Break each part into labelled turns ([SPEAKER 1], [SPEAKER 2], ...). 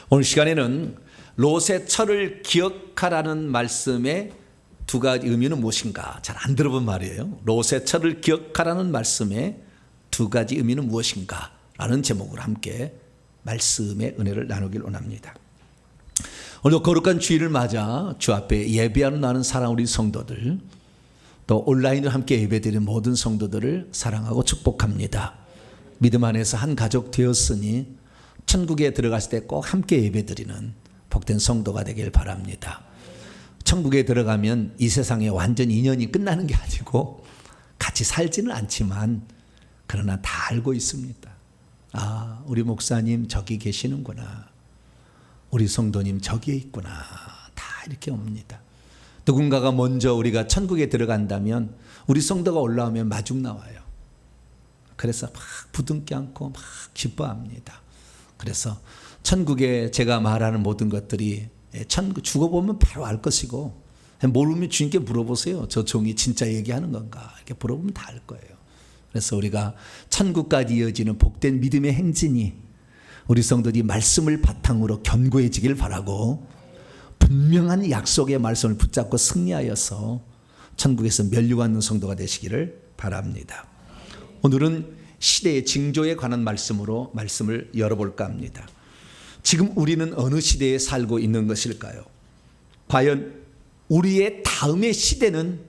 [SPEAKER 1] 오늘 시간에는 롯의 철을 기억하라는 말씀의 두 가지 의미는 무엇인가? 잘 안 들어본 말이에요. 롯의 철을 기억하라는 말씀의 두 가지 의미는 무엇인가? 라는 제목으로 함께 말씀의 은혜를 나누길 원합니다. 오늘도 거룩한 주일을 맞아 주 앞에 예배하는 사랑 우리 성도들, 또 온라인으로 함께 예배드리는 모든 성도들을 사랑하고 축복합니다. 믿음 안에서 한 가족 되었으니 천국에 들어갔을 때 꼭 함께 예배드리는 복된 성도가 되길 바랍니다. 천국에 들어가면 이 세상에 완전 인연이 끝나는 게 아니고 같이 살지는 않지만 그러나 다 알고 있습니다. 아, 우리 목사님 저기 계시는구나. 우리 성도님 저기에 있구나. 다 이렇게 옵니다. 누군가가 먼저 우리가 천국에 들어간다면 우리 성도가 올라오면 마중 나와요. 그래서 막 부둥켜 안고 막 기뻐합니다. 그래서 천국에 제가 말하는 모든 것들이 죽어보면 바로 알 것이고, 모르면 주님께 물어보세요. 저 종이 진짜 얘기하는 건가? 이렇게 물어보면 다 알 거예요. 그래서 우리가 천국까지 이어지는 복된 믿음의 행진이 우리 성도들이 말씀을 바탕으로 견고해지길 바라고, 분명한 약속의 말씀을 붙잡고 승리하여서 천국에서 멸류관는 성도가 되시기를 바랍니다. 오늘은 시대의 징조에 관한 말씀으로 말씀을 열어볼까 합니다. 지금 우리는 어느 시대에 살고 있는 것일까요? 과연 우리의 다음의 시대는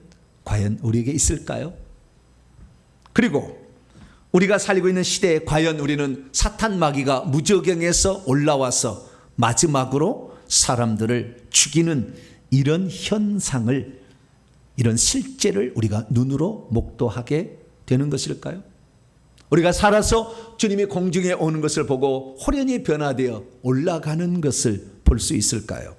[SPEAKER 1] 과연 우리에게 있을까요? 그리고 우리가 살고 있는 시대에 과연 우리는 사탄 마귀가 무저경에서 올라와서 마지막으로 사람들을 죽이는 이런 현상을, 이런 실제를 우리가 눈으로 목도하게 되는 것일까요? 우리가 살아서 주님이 공중에 오는 것을 보고 호련히 변화되어 올라가는 것을 볼 수 있을까요?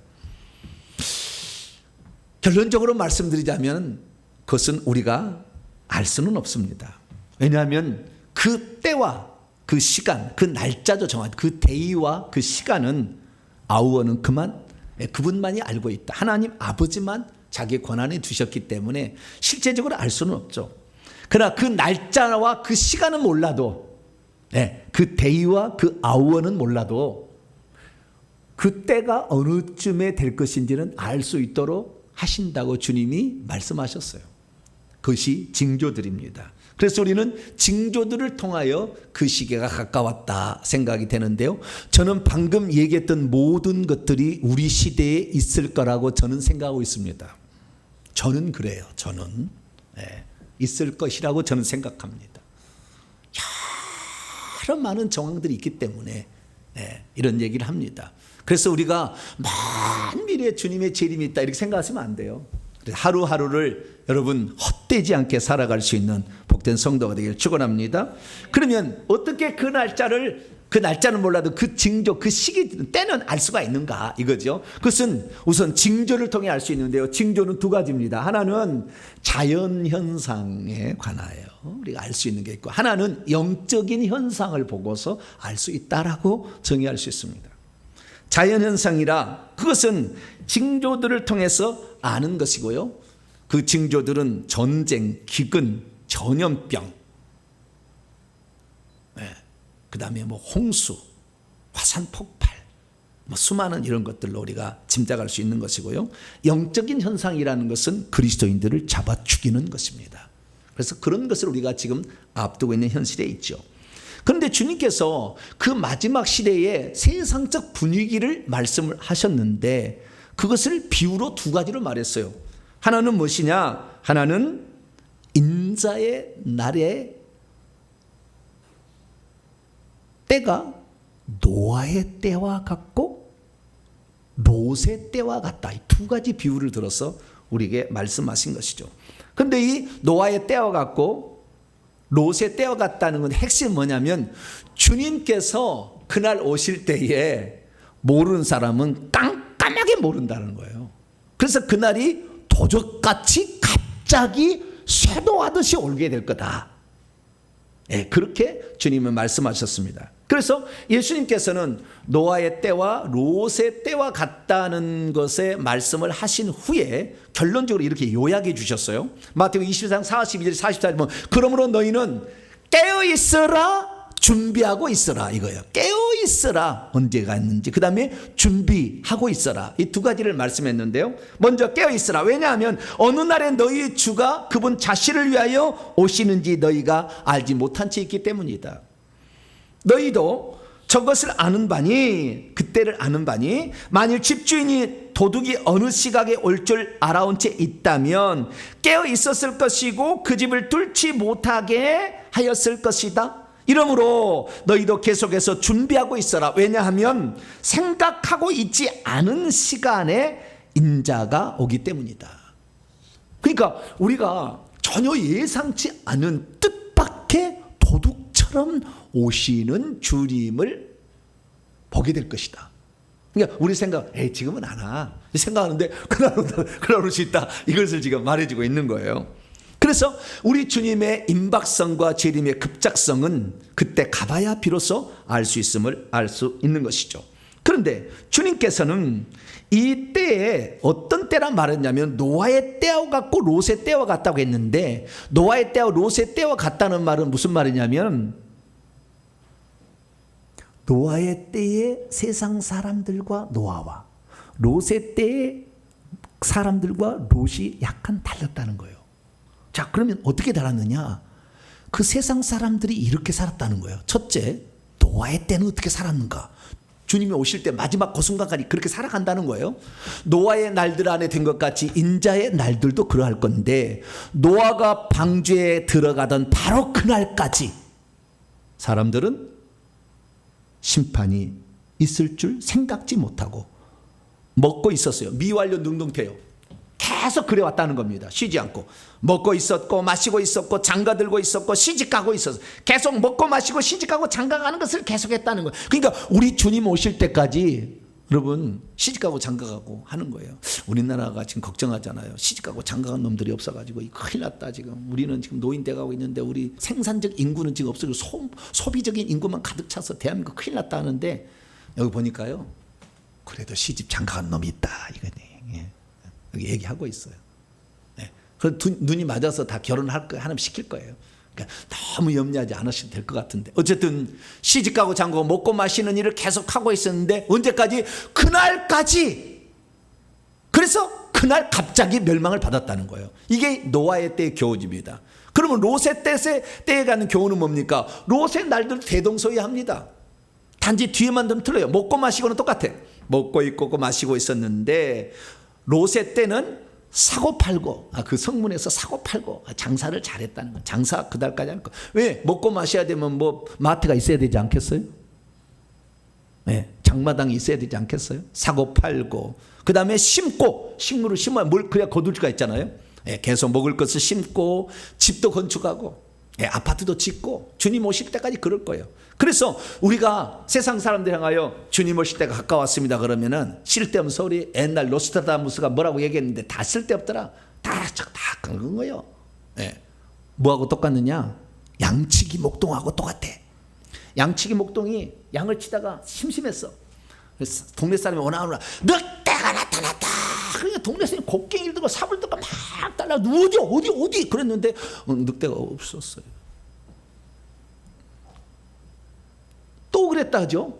[SPEAKER 1] 결론적으로 말씀드리자면 그것은 우리가 알 수는 없습니다. 왜냐하면 그 때와 그 시간, 그 날짜도 정한 그 데이와 그 시간은 아우어는 그분만이 알고 있다. 하나님 아버지만 자기 권한에 두셨기 때문에 실제적으로 알 수는 없죠. 그러나 그 날짜와 그 시간은 몰라도, 그 데이와 그 아우어는 몰라도 그 때가 어느쯤에 될 것인지는 알 수 있도록 하신다고 주님이 말씀하셨어요. 그것이 징조들입니다. 그래서 우리는 징조들을 통하여 그 시기가 가까웠다 생각이 되는데요. 저는 방금 얘기했던 모든 것들이 우리 시대에 있을 거라고 저는 생각하고 있습니다. 저는 그래요. 저는 있을 것이라고 저는 생각합니다. 여러 많은 정황들이 있기 때문에 이런 얘기를 합니다. 그래서 우리가 먼 미래에 주님의 재림이 있다 이렇게 생각하시면 안 돼요. 하루하루를 여러분 헛되지 않게 살아갈 수 있는 복된 성도가 되기를 축원합니다. 그러면 어떻게 그 날짜는 몰라도 그 징조, 그 시기 때는 알 수가 있는가 이거죠. 그것은 우선 징조를 통해 알 수 있는데요. 징조는 두 가지입니다. 하나는 자연 현상에 관하여 우리가 알 수 있는 게 있고, 하나는 영적인 현상을 보고서 알 수 있다라고 정의할 수 있습니다. 자연 현상이라 그것은 징조들을 통해서 아는 것이고요. 그 징조들은 전쟁, 기근, 전염병, 그 다음에 홍수, 화산 폭발, 수많은 이런 것들로 우리가 짐작할 수 있는 것이고요. 영적인 현상이라는 것은 그리스도인들을 잡아 죽이는 것입니다. 그래서 그런 것을 우리가 지금 앞두고 있는 현실에 있죠. 그런데 주님께서 그 마지막 시대의 세상적 분위기를 말씀을 하셨는데 그것을 비유로 두 가지로 말했어요. 하나는 무엇이냐? 하나는 인자의 날에 때가 노아의 때와 같고 롯의 때와 같다. 이 두 가지 비유를 들어서 우리에게 말씀하신 것이죠. 그런데 이 노아의 때와 같고 롯의 때와 같다는 건 핵심이 뭐냐면 주님께서 그날 오실 때에 모르는 사람은 깜깜하게 모른다는 거예요. 그래서 그날이 도적같이 갑자기 쇄도하듯이 올게 될 거다. 그렇게 주님은 말씀하셨습니다. 그래서 예수님께서는 노아의 때와 롯의 때와 같다는 것에 말씀을 하신 후에 결론적으로 이렇게 요약해 주셨어요. 마태복음 22장 42절 44절 보면 그러므로 너희는 깨어 있어라 준비하고 있어라 이거예요. 깨어 있어라. 언제가 있는지. 그 다음에 준비하고 있어라. 이 두 가지를 말씀했는데요. 먼저 깨어 있어라. 왜냐하면 어느 날에 너희의 주가 그분 자신을 위하여 오시는지 너희가 알지 못한 채 있기 때문이다. 너희도 저것을 아는 바니, 그때를 아는 바니, 만일 집주인이 도둑이 어느 시각에 올 줄 알아온 채 있다면 깨어 있었을 것이고 그 집을 뚫지 못하게 하였을 것이다. 이러므로 너희도 계속해서 준비하고 있어라. 왜냐하면 생각하고 있지 않은 시간에 인자가 오기 때문이다. 그러니까 우리가 전혀 예상치 않은 뜻밖의 도둑처럼 오시는 주님을 보게 될 것이다. 그러니까 우리 생각, 지금은 안 와. 생각하는데 그날 올 수 있다. 이것을 지금 말해주고 있는 거예요. 그래서 우리 주님의 임박성과 재림의 급작성은 그때 가봐야 비로소 알 수 있음을 알 수 있는 것이죠. 그런데 주님께서는 이 때에 어떤 때란 말했냐면 노아의 때와 같고 롯의 때와 같다고 했는데, 노아의 때와 롯의 때와 같다는 말은 무슨 말이냐면 노아의 때의 세상 사람들과 노아와 롯의 때의 사람들과 롯이 약간 달랐다는 거예요. 자, 그러면 어떻게 달랐느냐? 그 세상 사람들이 이렇게 살았다는 거예요. 첫째, 노아의 때는 어떻게 살았는가? 주님이 오실 때 마지막 그 순간까지 그렇게 살아간다는 거예요. 노아의 날들 안에 된 것 같이 인자의 날들도 그러할 건데, 노아가 방주에 들어가던 바로 그날까지 사람들은 심판이 있을 줄 생각지 못하고 먹고 있었어요. 미완료 능동태요. 계속 그래왔다는 겁니다. 쉬지 않고 먹고 있었고 마시고 있었고 장가들고 있었고 시집가고 있었어. 계속 먹고 마시고 시집가고 장가가는 것을 계속했다는 거예요. 그러니까 우리 주님 오실 때까지 여러분 시집가고 장가가고 하는 거예요. 우리나라가 지금 걱정하잖아요. 시집가고 장가간 놈들이 없어가지고 큰일 났다. 지금 우리는 지금 노인돼가고 있는데 우리 생산적 인구는 지금 없어지고 소비적인 인구만 가득 차서 대한민국 큰일 났다 하는데, 여기 보니까요 그래도 시집 장가간 놈이 있다 이거네. 여기 얘기하고 있어요. 그래서 눈이 맞아서 다 결혼할 거 하나면 시킬 거예요. 그러니까 너무 염려하지 않으셔도 될 것 같은데, 어쨌든 시집가고 장가고 먹고 마시는 일을 계속하고 있었는데 언제까지? 그날까지. 그래서 그날 갑자기 멸망을 받았다는 거예요. 이게 노아의 때의 교훈입니다. 그러면 롯의 때에 가는 교훈은 뭡니까? 롯의 날들 대동소이합니다. 단지 뒤에만 좀 틀려요. 먹고 마시고는 똑같아. 먹고 있고 마시고 있었는데 롯의 때는 사고 팔고, 그 성문에서 사고 팔고 장사를 잘했다는 거예요. 장사 그달까지 할 거. 왜? 먹고 마셔야 되면 뭐 마트가 있어야 되지 않겠어요? 장마당이 있어야 되지 않겠어요? 사고 팔고, 그 다음에 심고, 식물을 심어야 뭘 그래야 거둘 수가 있잖아요. 계속 먹을 것을 심고 집도 건축하고 아파트도 짓고 주님 오실 때까지 그럴 거예요. 그래서 우리가 세상 사람들 향하여 주님 오실 때가 가까웠습니다 그러면은 쓸데없는 소리, 옛날 노스트라다무스가 뭐라고 얘기했는데 다 쓸데없더라. 다 그런 거예요. 뭐하고 똑같느냐? 양치기 목동하고 똑같아. 양치기 목동이 양을 치다가 심심했어. 그래서 동네 사람이 오나오나 늑대가 나타났다. 그러니까 동네 사람이 곡괭이를 들고 삽을 들고 막 달라. 어디 그랬는데 늑대가 없었어요. 또 그랬다 하죠.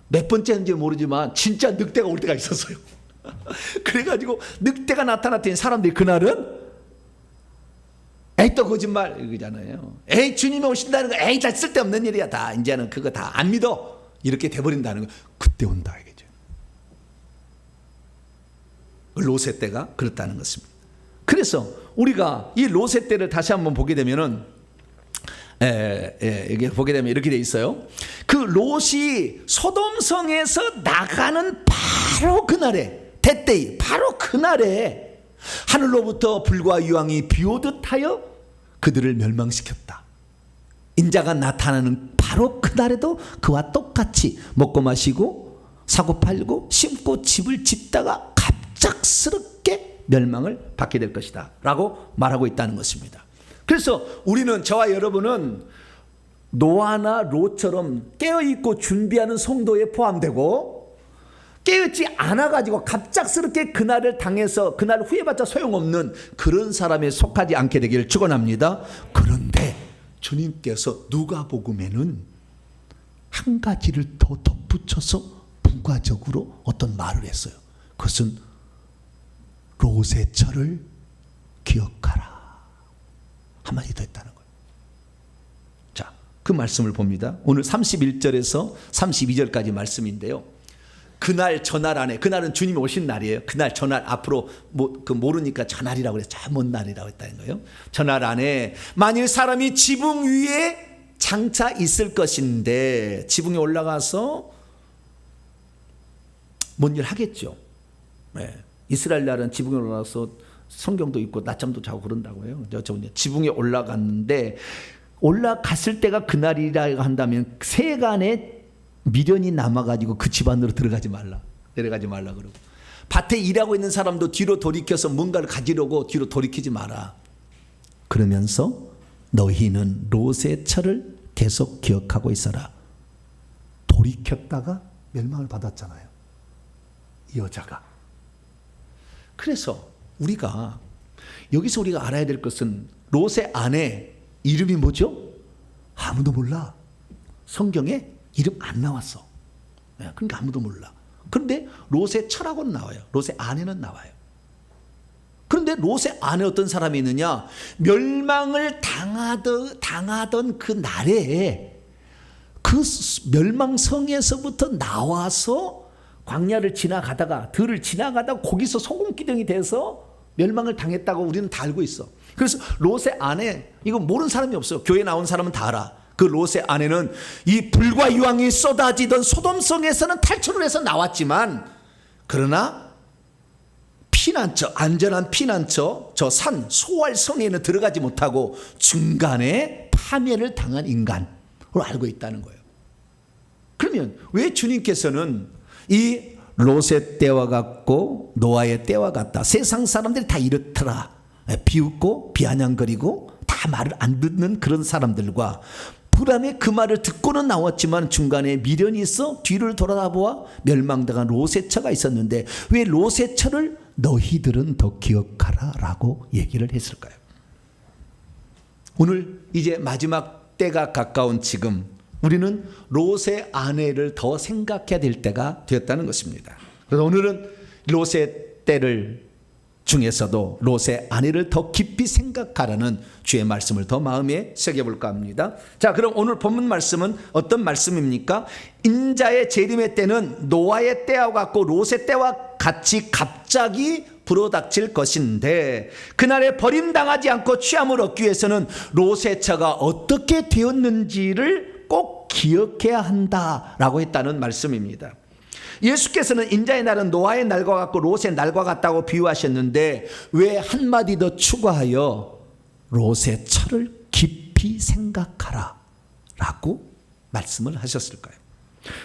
[SPEAKER 1] 몇 번째인지 모르지만 진짜 늑대가 올 때가 있었어요. 그래가지고 늑대가 나타났더니 사람들이 그날은 또 거짓말 이거잖아요. 주님이 오신다는 거 다 쓸데없는 일이야. 다 이제는 그거 다 안 믿어. 이렇게 돼버린다는 거. 그때 온다 이거죠. 롯의 때가 그렇다는 것입니다. 그래서 우리가 이 롯의 때를 다시 한번 보게 되면은 이게 보게 되면 이렇게 돼 있어요. 그 롯이 소돔성에서 나가는 바로 그날에, 대때이 바로 그날에 하늘로부터 불과 유황이 비오듯 하여 그들을 멸망시켰다. 인자가 나타나는 바로 그날에도 그와 똑같이 먹고 마시고 사고 팔고 심고 집을 짓다가 갑작스럽게 멸망을 받게 될 것이다 라고 말하고 있다는 것입니다. 그래서 우리는, 저와 여러분은 노아나 롯처럼 깨어있고 준비하는 성도에 포함되고, 깨어있지 않아가지고 갑작스럽게 그날을 당해서 그날 후회받자 소용없는 그런 사람에 속하지 않게 되기를 축원합니다. 그런데 주님께서 누가복음에는 한 가지를 더 덧붙여서 부가적으로 어떤 말을 했어요. 그것은 롯의 철을 기억하라. 한마디 더 했다는 거예요. 자, 그 말씀을 봅니다. 오늘 31절에서 32절까지 말씀인데요. 그날 저날 안에, 그날은 주님이 오신 날이에요. 그날 저날, 앞으로 모르니까 저날이라고 그래서 저 먼 날이라고 했다는 거예요. 저날 안에 만일 사람이 지붕 위에 장차 있을 것인데, 지붕에 올라가서 뭔 일 하겠죠. 네. 이스라엘 나라는 지붕에 올라가서 성경도 읽고 낮잠도 자고 그런다고 해요. 지붕에 올라갔는데, 올라갔을 때가 그날이라 한다면 세간에 미련이 남아가지고 그 집안으로 들어가지 말라, 내려가지 말라 그러고, 밭에 일하고 있는 사람도 뒤로 돌이켜서 뭔가를 가지려고 뒤로 돌이키지 마라. 그러면서 너희는 롯의 철을 계속 기억하고 있어라. 돌이켰다가 멸망을 받았잖아요, 이 여자가. 그래서 여기서 우리가 알아야 될 것은 롯의 아내 이름이 뭐죠? 아무도 몰라. 성경에 이름 안 나왔어. 그러니까 아무도 몰라. 그런데 롯의 철하고는 나와요. 롯의 아내는 나와요. 그런데 롯의 아내 어떤 사람이 있느냐? 멸망을 당하던 그 날에 그 멸망성에서부터 나와서 광야를 지나가다가, 들을 지나가다가 거기서 소금기둥이 돼서 멸망을 당했다고 우리는 다 알고 있어. 그래서 롯의 아내, 이거 모르는 사람이 없어요. 교회 나온 사람은 다 알아. 그 롯의 아내는 이 불과 유황이 쏟아지던 소돔성에서는 탈출을 해서 나왔지만, 그러나 피난처, 안전한 피난처, 저 산 소알성에는 들어가지 못하고 중간에 파멸을 당한 인간으로 알고 있다는 거예요. 그러면 왜 주님께서는 이 롯의 때와 같고 노아의 때와 같다, 세상 사람들이 다 이렇더라, 비웃고 비아냥거리고 다 말을 안 듣는 그런 사람들과, 불암의 그 말을 듣고는 나왔지만 중간에 미련이 있어 뒤를 돌아보아 멸망당한 롯의 처가 있었는데, 왜 롯의 처를 너희들은 더 기억하라 라고 얘기를 했을까요? 오늘 이제 마지막 때가 가까운 지금, 우리는 롯의 아내를 더 생각해야 될 때가 되었다는 것입니다. 그래서 오늘은 롯의 때를 중에서도 롯의 아내를 더 깊이 생각하라는 주의 말씀을 더 마음에 새겨볼까 합니다. 자, 그럼 오늘 본문 말씀은 어떤 말씀입니까? 인자의 재림의 때는 노아의 때와 같고 롯의 때와 같이 갑자기 불어닥칠 것인데, 그날에 버림당하지 않고 취함을 얻기 위해서는 롯의 처가 어떻게 되었는지를 꼭 기억해야 한다라고 했다는 말씀입니다. 예수께서는 인자의 날은 노아의 날과 같고 롯의 날과 같다고 비유하셨는데, 왜 한마디 더 추가하여 롯의 철을 깊이 생각하라 라고 말씀을 하셨을까요?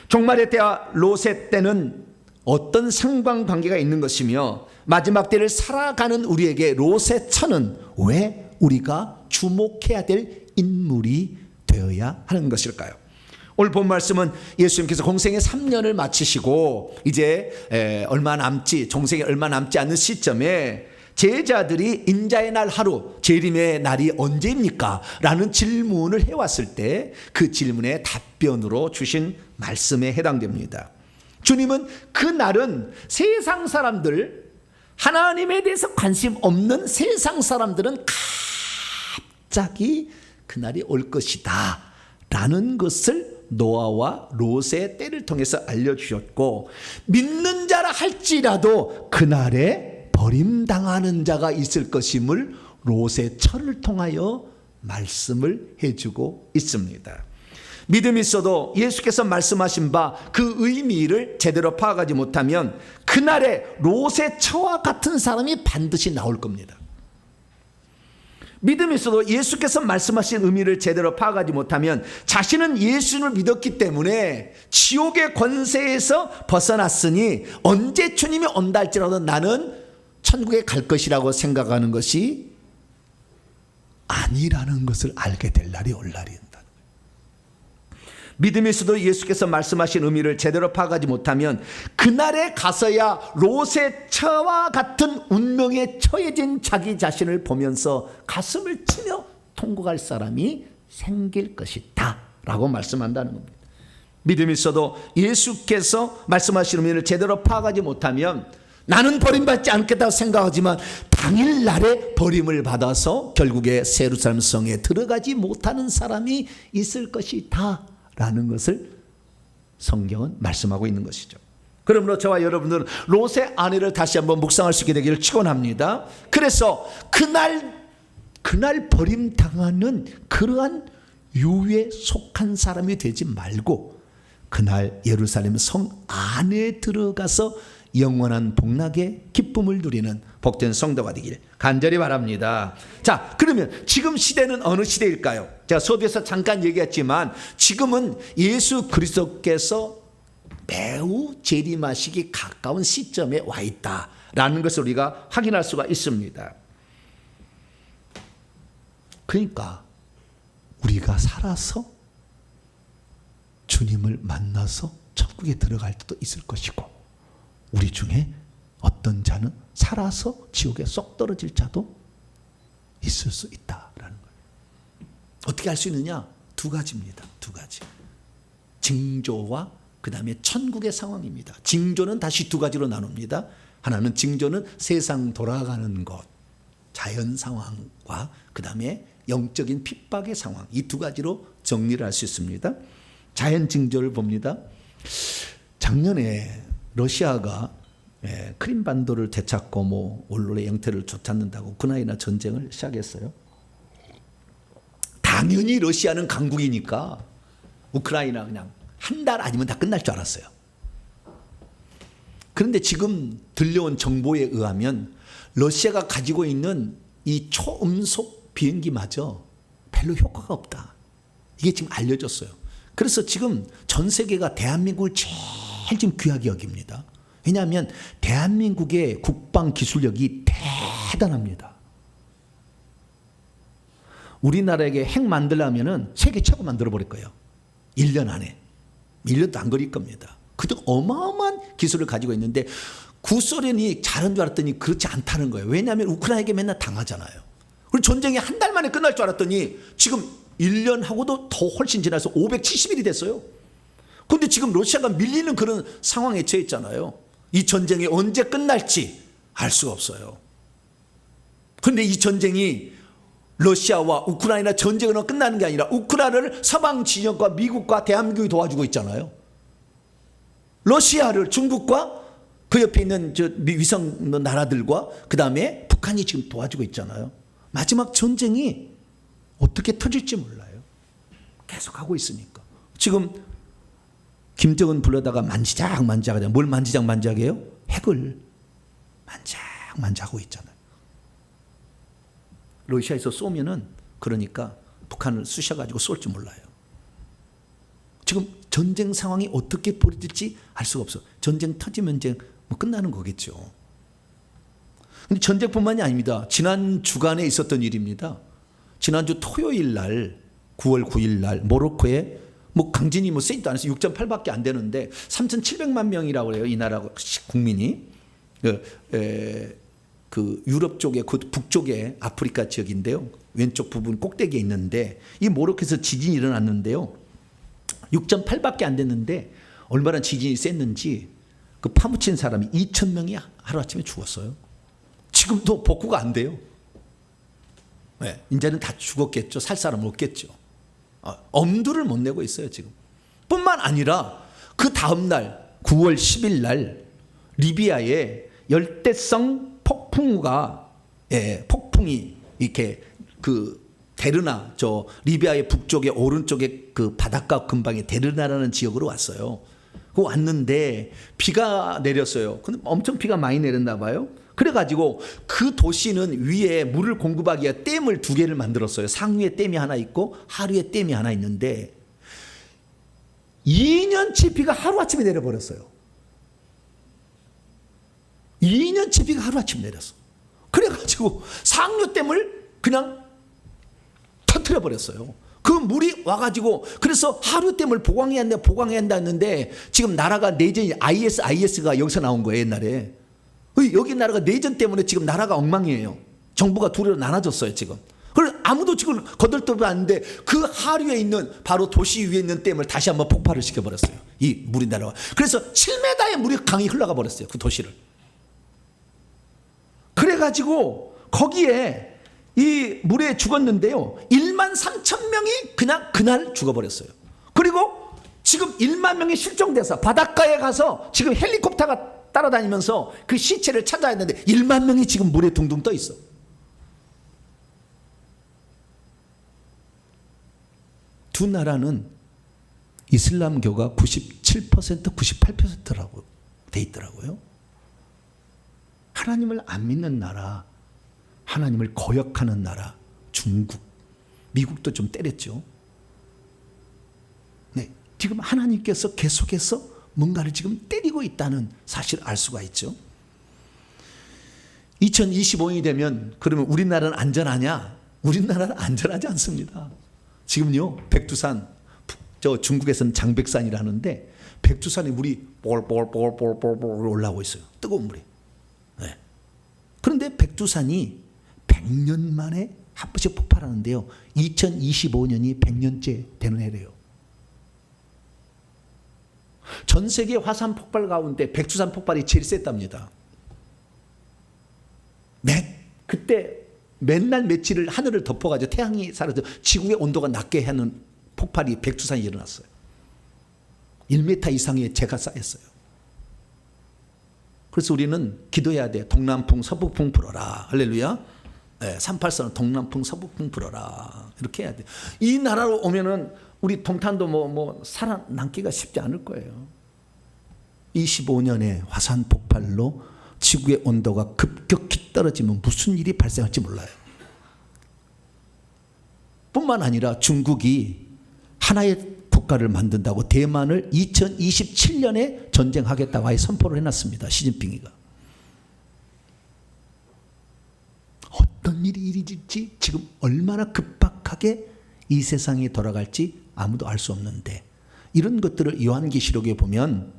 [SPEAKER 1] 종말의 때와 롯의 때는 어떤 상관관계가 있는 것이며, 마지막 때를 살아가는 우리에게 롯의 철은 왜 우리가 주목해야 될 인물이 되어야 하는 것일까요? 오늘 본 말씀은 예수님께서 공생의 3년을 마치시고 이제 종생에 얼마 남지 않는 시점에 제자들이 인자의 날 하루, 재림의 날이 언제입니까? 라는 질문을 해왔을 때 그 질문의 답변으로 주신 말씀에 해당됩니다. 주님은 그 날은 세상 사람들, 하나님에 대해서 관심 없는 세상 사람들은 갑자기 그날이 올 것이다 라는 것을 노아와 롯의 때를 통해서 알려주셨고, 믿는 자라 할지라도 그날에 버림당하는 자가 있을 것임을 롯의 철을 통하여 말씀을 해주고 있습니다. 믿음이 있어도 예수께서 말씀하신 바 그 의미를 제대로 파악하지 못하면 그날에 롯의 처와 같은 사람이 반드시 나올 겁니다. 믿음이 있어도 예수께서 말씀하신 의미를 제대로 파악하지 못하면 자신은 예수를 믿었기 때문에 지옥의 권세에서 벗어났으니 언제 주님이 온다 할지라도 나는 천국에 갈 것이라고 생각하는 것이 아니라는 것을 알게 될 날이 올 날이다. 믿음이 있어도 예수께서 말씀하신 의미를 제대로 파악하지 못하면 그날에 가서야 롯의 처와 같은 운명에 처해진 자기 자신을 보면서 가슴을 치며 통곡할 사람이 생길 것이다 라고 말씀한다는 겁니다. 믿음이 있어도 예수께서 말씀하시는 의미를 제대로 파악하지 못하면 나는 버림받지 않겠다고 생각하지만 당일날에 버림을 받아서 결국에 예루살렘 성에 들어가지 못하는 사람이 있을 것이다 라는 것을 성경은 말씀하고 있는 것이죠. 그러므로 저와 여러분들은 롯의 아내를 다시 한번 묵상할 수 있게 되기를 축원합니다. 그래서 그날 버림당하는 그러한 유에 속한 사람이 되지 말고 그날 예루살렘 성 안에 들어가서 영원한 복락의 기쁨을 누리는 복된 성도가 되길 간절히 바랍니다. 자, 그러면 지금 시대는 어느 시대일까요? 제가 서두에서 잠깐 얘기했지만 지금은 예수 그리스도께서 매우 재림하시기 가까운 시점에 와 있다라는 것을 우리가 확인할 수가 있습니다. 그러니까 우리가 살아서 주님을 만나서 천국에 들어갈 때도 있을 것이고 우리 중에 어떤 자는 살아서 지옥에 쏙 떨어질 자도 있을 수 있다라는 거예요. 어떻게 할 수 있느냐? 두 가지입니다. 두 가지. 징조와 그 다음에 천국의 상황입니다. 징조는 다시 두 가지로 나눕니다. 하나는 징조는 세상 돌아가는 것, 자연 상황과 그 다음에 영적인 핍박의 상황, 이 두 가지로 정리를 할 수 있습니다. 자연 징조를 봅니다. 작년에 러시아가 크림반도를 되찾고 원로의 영태를 되찾는다고 우크라이나 전쟁을 시작했어요. 당연히 러시아는 강국이니까 우크라이나 그냥 한 달 아니면 다 끝날 줄 알았어요. 그런데 지금 들려온 정보에 의하면 러시아가 가지고 있는 이 초음속 비행기마저 별로 효과가 없다. 이게 지금 알려졌어요. 그래서 지금 전 세계가 대한민국을 제일 지금 귀하게 여깁니다. 왜냐하면 대한민국의 국방 기술력이 대단합니다. 우리나라에게 핵 만들려면 세계 최고 만들어 버릴 거예요. 1년 안에. 1년도 안 걸릴 겁니다. 그도 어마어마한 기술을 가지고 있는데 구소련이 잘한 줄 알았더니 그렇지 않다는 거예요. 왜냐하면 우크라이나에게 맨날 당하잖아요. 그리고 전쟁이 한 달 만에 끝날 줄 알았더니 지금 1년하고도 더 훨씬 지나서 570일이 됐어요. 그런데 지금 러시아가 밀리는 그런 상황에 처해 있잖아요. 이 전쟁이 언제 끝날지 알 수가 없어요. 그런데 이 전쟁이 러시아와 우크라이나 전쟁으로 끝나는 게 아니라 우크라이나를 서방 진영과 미국과 대한민국이 도와주고 있잖아요. 러시아를 중국과 그 옆에 있는 위성 나라들과 그 다음에 북한이 지금 도와주고 있잖아요. 마지막 전쟁이 어떻게 터질지 몰라요. 계속 하고 있으니까. 지금 김정은 불러다가 만지작 하잖아요. 뭘 만지작 해요? 핵을 만지작 하고 있잖아요. 러시아에서 쏘면은 그러니까 북한을 쑤셔가지고 쏠지 몰라요. 지금 전쟁 상황이 어떻게 벌어질지 알 수가 없어. 전쟁 터지면 이제 끝나는 거겠죠. 근데 전쟁뿐만이 아닙니다. 지난 주간에 있었던 일입니다. 지난주 토요일 날 9월 9일 날 모로코에 강진이 세지도 않아서 6.8밖에 안 되는데 3,700만 명이라고 그래요. 이 나라 국민이. 그 유럽 쪽에 그 북쪽에 아프리카 지역인데요. 왼쪽 부분 꼭대기에 있는데 이 모로코에서 지진이 일어났는데요. 6.8밖에 안 됐는데 얼마나 지진이 셌는지 그 파묻힌 사람이 2,000명이 하루아침에 죽었어요. 지금도 복구가 안 돼요. 네, 이제는 다 죽었겠죠. 살 사람 없겠죠. 엄두를 못 내고 있어요 지금. 뿐만 아니라 그 다음 날 9월 10일 날 리비아에 열대성 폭풍이 이렇게 그 데르나 리비아의 북쪽에 오른쪽에 그 바닷가 근방에 데르나라는 지역으로 왔어요. 그 왔는데 비가 내렸어요. 근데 엄청 비가 많이 내렸나 봐요. 그래가지고 그 도시는 위에 물을 공급하기 위해 댐을 2개를 만들었어요. 상류에 댐이 하나 있고 하류에 댐이 하나 있는데 2년치 비가 하루아침에 내려버렸어요. 2년치 비가 하루아침에 내렸어. 그래가지고 상류 댐을 그냥 터뜨려 버렸어요. 그 물이 와가지고 그래서 하류 댐을 보강해야 한다 했는데 지금 나라가 내전이 IS가 여기서 나온 거예요. 옛날에. 여기 나라가 내전 때문에 지금 나라가 엉망이에요. 정부가 둘로 나눠졌어요 지금. 그래서 아무도 지금 거들떠도 않는데 그 하류에 있는 바로 도시 위에 있는 댐을 다시 한번 폭발을 시켜버렸어요. 이 물이 내려와. 그래서 7m의 물이 강이 흘러가 버렸어요. 그 도시를. 그래가지고 거기에 이 물에 죽었는데요. 1만 3천 명이 그냥 그날 죽어버렸어요. 그리고 지금 1만 명이 실종돼서 바닷가에 가서 지금 헬리콥터가 따라다니면서 그 시체를 찾아야 하는데 1만 명이 지금 물에 둥둥 떠 있어. 두 나라는 이슬람교가 97%, 98%라고 돼 있더라고요. 하나님을 안 믿는 나라, 하나님을 거역하는 나라, 중국, 미국도 좀 때렸죠. 네, 지금 하나님께서 계속해서 뭔가를 지금 때리고 있다는 사실을 알 수가 있죠. 2025년이 되면 그러면 우리나라는 안전하냐? 우리나라는 안전하지 않습니다. 지금요, 백두산, 저 중국에서는 장백산이라 하는데 백두산에 물이 뻘뻘뻘뻘뻘 올라오고 있어요. 뜨거운 물이. 네. 그런데 백두산이 100년 만에 한 번씩 폭발하는데요. 2025년이 100년째 되는 해래요. 전 세계 화산 폭발 가운데 백두산 폭발이 제일 셌답니다. 그때 맨날 며칠을 하늘을 덮어가지고 태양이 사라져 지구의 온도가 낮게 하는 폭발이 백두산이 일어났어요. 1m 이상의 재가 쌓였어요. 그래서 우리는 기도해야 돼. 동남풍 서북풍 불어라. 할렐루야. 네, 384는 동남풍 서북풍 불어라. 이렇게 해야 돼. 이 나라로 오면은 우리 동탄도 살아남기가 쉽지 않을 거예요. 25년의 화산 폭발로 지구의 온도가 급격히 떨어지면 무슨 일이 발생할지 몰라요. 뿐만 아니라 중국이 하나의 국가를 만든다고 대만을 2027년에 전쟁하겠다고 아예 선포를 해놨습니다. 시진핑이가. 어떤 일이 일어날지 지금 얼마나 급박하게 이 세상이 돌아갈지 아무도 알 수 없는데 이런 것들을 요한계시록에 보면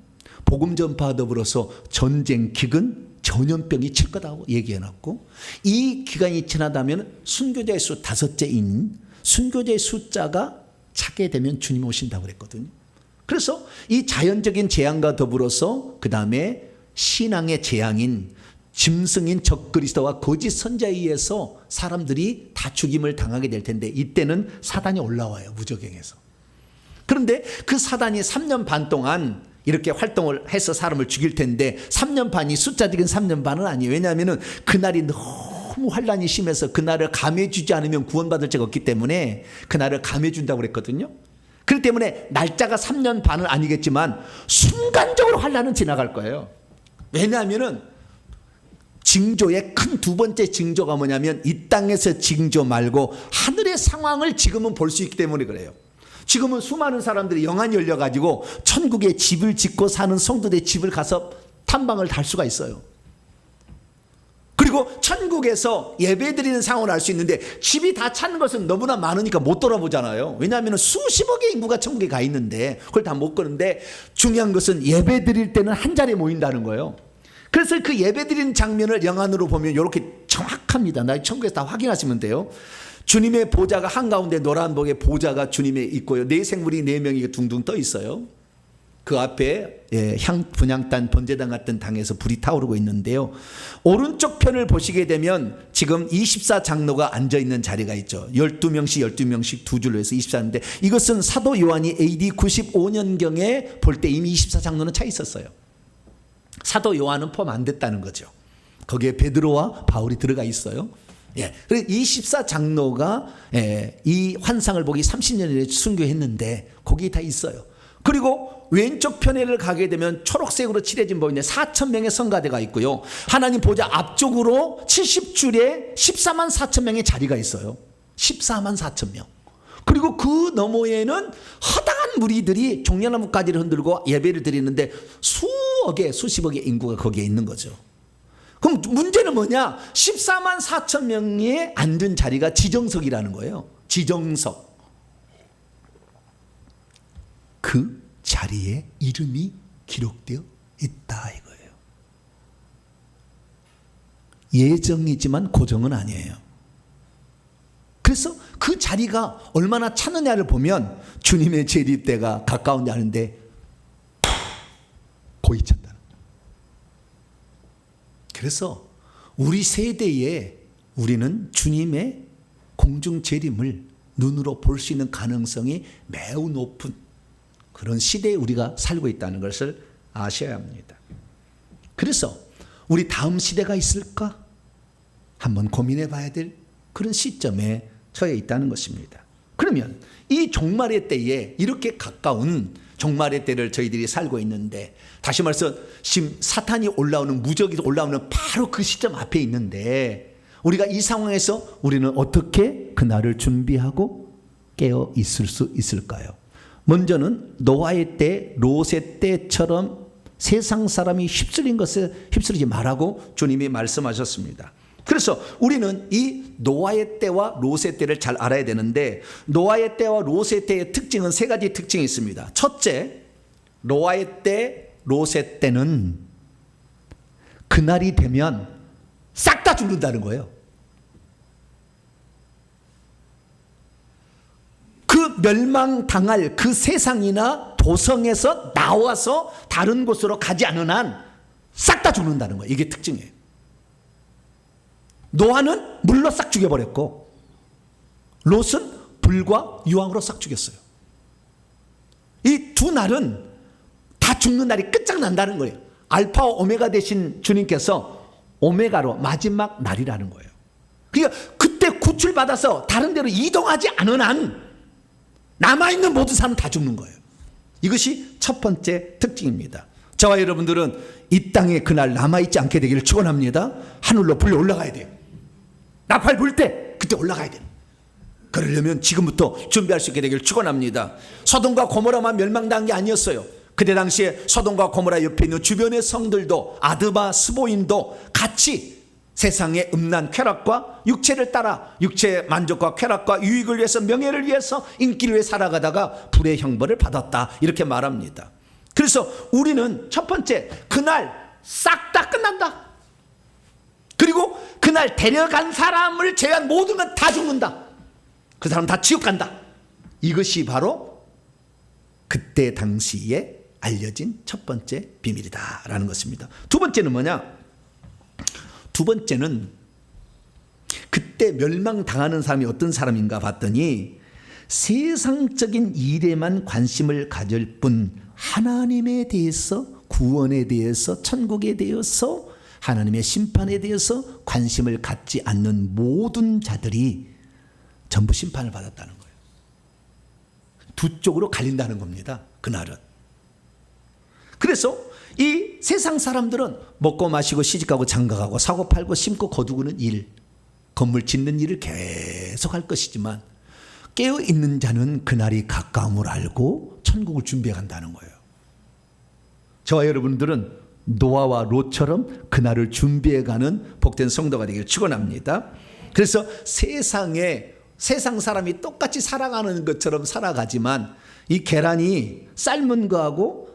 [SPEAKER 1] 복음 전파와 더불어서 전쟁, 기근, 전염병이 칠 거다고 얘기해놨고 이 기간이 지나다면 순교자의 수 5째인 순교자의 숫자가 차게 되면 주님 오신다고 그랬거든요. 그래서 이 자연적인 재앙과 더불어서 그 다음에 신앙의 재앙인 짐승인 적그리스도와 거짓 선자에 의해서 사람들이 다 죽임을 당하게 될 텐데 이때는 사단이 올라와요. 무저갱에서. 그런데 그 사단이 3년 반 동안 이렇게 활동을 해서 사람을 죽일 텐데 3년 반이 숫자적인 3년 반은 아니에요. 왜냐하면 그날이 너무 환란이 심해서 그날을 감해주지 않으면 구원받을 자가 없기 때문에 그날을 감해준다고 그랬거든요. 그렇기 때문에 날짜가 3년 반은 아니겠지만 순간적으로 환란은 지나갈 거예요. 왜냐하면 징조의 큰 두 번째 징조가 뭐냐면 이 땅에서 징조 말고 하늘의 상황을 지금은 볼 수 있기 때문에 그래요. 지금은 수많은 사람들이 영안이 열려가지고 천국에 집을 짓고 사는 성도들의 집을 가서 탐방을 할 수가 있어요. 그리고 천국에서 예배드리는 상황을 알 수 있는데 집이 다 찬 것은 너무나 많으니까 못 돌아보잖아요. 왜냐하면 수십억의 인구가 천국에 가 있는데 그걸 다 못 가는데 중요한 것은 예배드릴 때는 한 자리에 모인다는 거예요. 그래서 그 예배드리는 장면을 영안으로 보면 이렇게 정확합니다. 나 천국에서 다 확인하시면 돼요. 주님의 보좌가 한가운데 노란복의 보좌가 주님에 있고요. 네 생물이 4명이 둥둥 떠 있어요. 그 앞에 분향단 번제단 같은 당에서 불이 타오르고 있는데요. 오른쪽 편을 보시게 되면 지금 24장로가 앉아있는 자리가 있죠. 12명씩 12명씩 두 줄로 해서 24인데 이것은 사도 요한이 AD 95년경에 볼 때 이미 24장로는 차 있었어요. 사도 요한은 포함 안 됐다는 거죠. 거기에 베드로와 바울이 들어가 있어요. 예. 그래서 24장로가 이 환상을 보기 30년에 순교했는데 거기 다 있어요. 그리고 왼쪽 편에를 가게 되면 초록색으로 칠해진 보이는데 4,000명의 성가대가 있고요. 하나님 보좌 앞쪽으로 70줄에 14만 4천 명의 자리가 있어요. 14만 4천 명. 그리고 그 너머에는 허다한 무리들이 종려나무가지를 흔들고 예배를 드리는데 수억의 수십억의 인구가 거기에 있는 거죠. 그럼 문제는 뭐냐? 14만 4천 명이 앉은 자리가 지정석이라는 거예요. 지정석. 그 자리에 이름이 기록되어 있다 이거예요. 예정이지만 고정은 아니에요. 그래서 그 자리가 얼마나 차느냐를 보면 주님의 재림 때가 가까운지 아는데 고이 찬다는 거예요. 그래서 우리 세대에 우리는 주님의 공중 재림을 눈으로 볼 수 있는 가능성이 매우 높은 그런 시대에 우리가 살고 있다는 것을 아셔야 합니다. 그래서 우리 다음 시대가 있을까? 한번 고민해 봐야 될 그런 시점에 처해 있다는 것입니다. 그러면 이 종말의 때에 이렇게 가까운 종말의 때를 저희들이 살고 있는데, 다시 말해서 지금 사탄이 올라오는, 무적이 올라오는 바로 그 시점 앞에 있는데, 우리가 이 상황에서 우리는 어떻게 그날을 준비하고 깨어 있을 수 있을까요? 먼저는 노아의 때, 롯의 때처럼 세상 사람이 휩쓸린 것에 휩쓸리지 말라고 주님이 말씀하셨습니다. 그래서 우리는 이 노아의 때와 롯의 때를 잘 알아야 되는데, 노아의 때와 롯의 때의 특징은 세 가지 특징이 있습니다. 첫째, 노아의 때, 롯의 때는 그날이 되면 싹 다 죽는다는 거예요. 그 멸망당할 그 세상이나 도성에서 나와서 다른 곳으로 가지 않은 한 싹 다 죽는다는 거예요. 이게 특징이에요. 노아는 물로 싹 죽여버렸고, 롯은 불과 유황으로 싹 죽였어요. 이 두 날은 다 죽는 날이 끝장난다는 거예요. 알파와 오메가 되신 주님께서 오메가로 마지막 날이라는 거예요. 그러니까 그때 구출받아서 다른 데로 이동하지 않은 한 남아있는 모든 사람은 다 죽는 거예요. 이것이 첫 번째 특징입니다. 저와 여러분들은 이 땅에 그날 남아있지 않게 되기를 축원합니다. 하늘로 불려 올라가야 돼요. 나팔 불 때 그때 올라가야 돼요. 그러려면 지금부터 준비할 수 있게 되기를 축원합니다. 소돔과 고모라만 멸망당한 게 아니었어요. 그때 당시에 소돔과 고모라 옆에 있는 주변의 성들도, 아드바, 스보임도 같이 세상의 음란 쾌락과 육체를 따라 육체의 만족과 쾌락과 유익을 위해서, 명예를 위해서, 인기를 위해 살아가다가 불의 형벌을 받았다, 이렇게 말합니다. 그래서 우리는 첫 번째, 그날 싹 다 끝난다. 그리고 그날 데려간 사람을 제외한 모든 건 다 죽는다. 그 사람 다 지옥 간다. 이것이 바로 그때 당시에 알려진 첫 번째 비밀이다라는 것입니다. 두 번째는 뭐냐? 두 번째는 그때 멸망당하는 사람이 어떤 사람인가 봤더니, 세상적인 일에만 관심을 가질 뿐 하나님에 대해서, 구원에 대해서, 천국에 대해서, 하나님의 심판에 대해서 관심을 갖지 않는 모든 자들이 전부 심판을 받았다는 거예요. 두 쪽으로 갈린다는 겁니다, 그날은. 그래서 이 세상 사람들은 먹고 마시고 시집가고 장가가고 사고 팔고 심고 거두고는 일, 건물 짓는 일을 계속 할 것이지만, 깨어있는 자는 그날이 가까움을 알고 천국을 준비해 간다는 거예요. 저와 여러분들은 노아와 롯처럼 그날을 준비해 가는 복된 성도가 되기를 축원합니다. 그래서 세상 사람이 똑같이 살아가는 것처럼 살아가지만, 이 계란이 삶은 거하고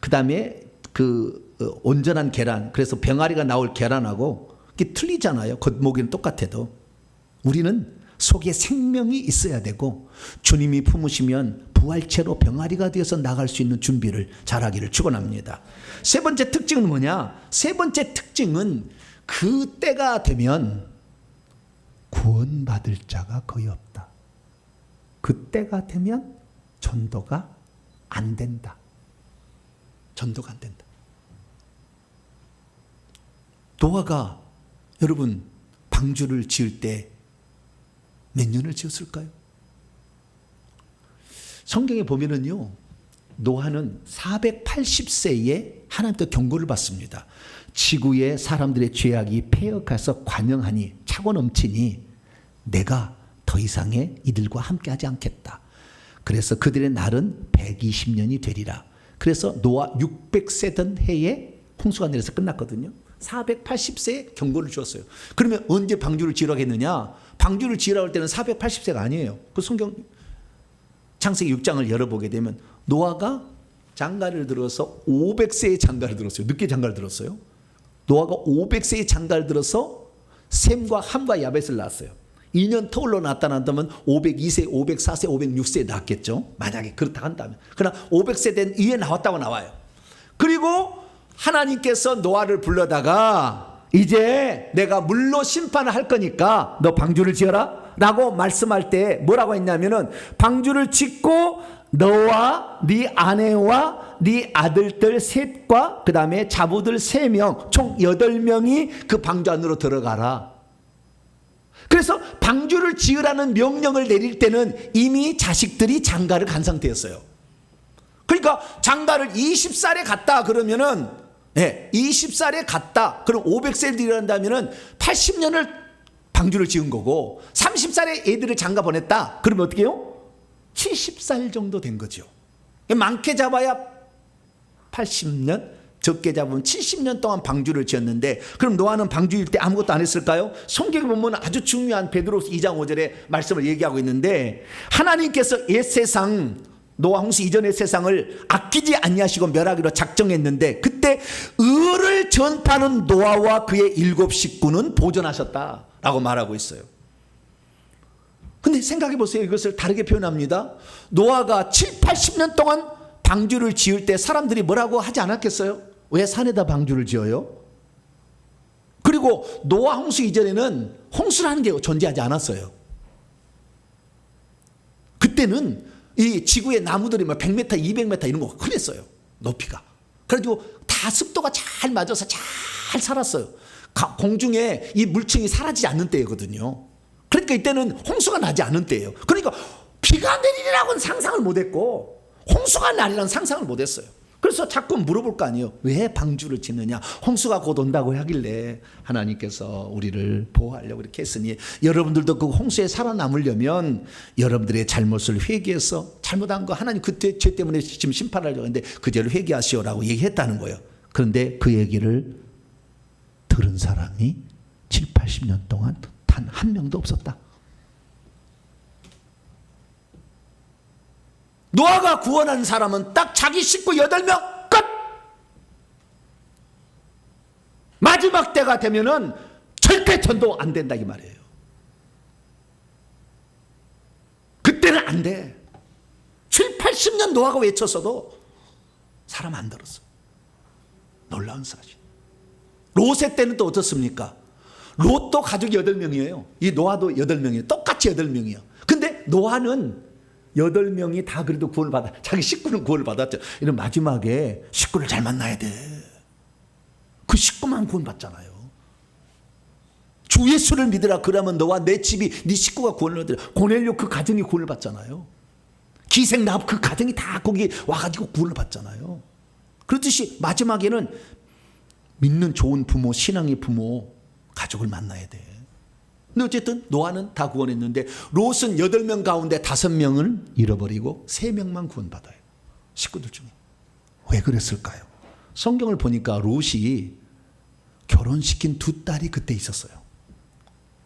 [SPEAKER 1] 그 다음에 그 온전한 계란, 그래서 병아리가 나올 계란하고 이게 틀리잖아요. 겉모기는 똑같아도. 우리는 속에 생명이 있어야 되고, 주님이 품으시면 부활체로 병아리가 되어서 나갈 수 있는 준비를 잘하기를 축원합니다. 세 번째 특징은 뭐냐? 세 번째 특징은 그 때가 되면 구원받을 자가 거의 없다. 그 때가 되면 전도가 안 된다. 전도가 안 된다. 노아가 여러분 방주를 지을 때 몇 년을 지었을까요? 성경에 보면은요, 노아는 480세에 하나님께 경고를 받습니다. 지구의 사람들의 죄악이 폐역해서 관영하니, 차고 넘치니 내가 더 이상의 이들과 함께하지 않겠다. 그래서 그들의 날은 120년이 되리라. 그래서 노아 600세던 해에 홍수가 내려서 끝났거든요. 480세에 경고를 주었어요. 그러면 언제 방주를 지으라고 했느냐? 방주를 지으라고 할 때는 480세가 아니에요. 그 성경 창세기 6장을 열어보게 되면 노아가 장가를 들어서 500세의 장가를 들었어요. 늦게 장가를 들었어요. 노아가 500세의 장가를 들어서 셈과 함과 야벳을 낳았어요. 2년 터울로 나타난다면 502세, 504세, 506세에 낳았겠죠. 만약에 그렇다 한다면. 그러나 500세 된 이에 나왔다고 나와요. 그리고 하나님께서 노아를 불러다가 이제 내가 물로 심판을 할 거니까 너 방주를 지어라 라고 말씀할 때 뭐라고 했냐면은 방주를 짓고 너와 네 아내와 네 아들들 셋과 그 다음에 자부들 3명 총 8명이 그 방주 안으로 들어가라. 그래서 방주를 지으라는 명령을 내릴 때는 이미 자식들이 장가를 간 상태였어요. 그러니까 장가를 20살에 갔다 그러면은 20살에 갔다 그럼 500세를 일한다면은 80년을 방주를 지은 거고 30살에 애들을 장가 보냈다 그러면 어떻게 해요? 70살 정도 된 거죠. 많게 잡아야 80년, 적게 잡으면 70년 동안 방주를 지었는데 그럼 노아는 방주일 때 아무것도 안 했을까요? 성경에 보면 아주 중요한 베드로서 2장 5절에 말씀을 얘기하고 있는데 하나님께서 옛 세상 노아 홍수 이전의 세상을 아끼지 아니하시고 멸하기로 작정했는데 그때 의를 전파하는 노아와 그의 7 식구는 보존하셨다라고 말하고 있어요. 근데 생각해 보세요. 이것을 다르게 표현합니다. 노아가 7, 80년 동안 방주를 지을 때 사람들이 뭐라고 하지 않았겠어요? 왜 산에다 방주를 지어요? 그리고 노아 홍수 이전에는 홍수라는 게 존재하지 않았어요. 그때는 이 지구의 나무들이 막 100m, 200m 이런 거 흔했어요. 높이가. 그래가지고 다 습도가 잘 맞아서 잘 살았어요. 공중에 이 물층이 사라지지 않는 때거든요. 그러니까 이때는 홍수가 나지 않은 때예요. 그러니까 비가 내리리라고는 상상을 못했고 홍수가 나리라는 상상을 못했어요. 그래서 자꾸 물어볼 거 아니에요. 왜 방주를 짓느냐? 홍수가 곧 온다고 하길래 하나님께서 우리를 보호하려고 이렇게 했으니 여러분들도 그 홍수에 살아남으려면 여러분들의 잘못을 회개해서 잘못한 거 하나님 그때 죄 때문에 지금 심판하려고 했는데 그 죄를 회개하시오라고 얘기했다는 거예요. 그런데 그 얘기를 들은 사람이 7, 80년 동안 단 한 명도 없었다. 노아가 구원한 사람은 딱 자기 식구 8명 끝. 마지막 때가 되면은 절대 전도 안 된다 이 말이에요. 그때는 안 돼. 7, 80년 노아가 외쳤어도 사람 안 들었어. 놀라운 사실. 롯의 때는 또 어떻습니까? 롯도 가족이 8명이에요. 이 노아도 8명이에요. 똑같이 8명이에요. 근데 노아는 8명이 다 그래도 구원을 받아. 자기 식구는 구원을 받았죠. 이런 마지막에 식구를 잘 만나야 돼. 그 식구만 구원 받잖아요. 주 예수를 믿으라. 그러면 너와 내 집이 네 식구가 구원을 얻으라. 고넬료 그 가정이 구원을 받잖아요. 기생 라합 그 가정이 다 거기 와가지고 구원을 받잖아요. 그렇듯이 마지막에는 믿는 좋은 부모, 신앙의 부모, 가족을 만나야 돼. 근데 어쨌든 노아는 다 구원했는데 롯은 8명 가운데 5명을 잃어버리고 3명만 구원받아요. 식구들 중에. 왜 그랬을까요? 성경을 보니까 롯이 결혼시킨 2딸이 그때 있었어요.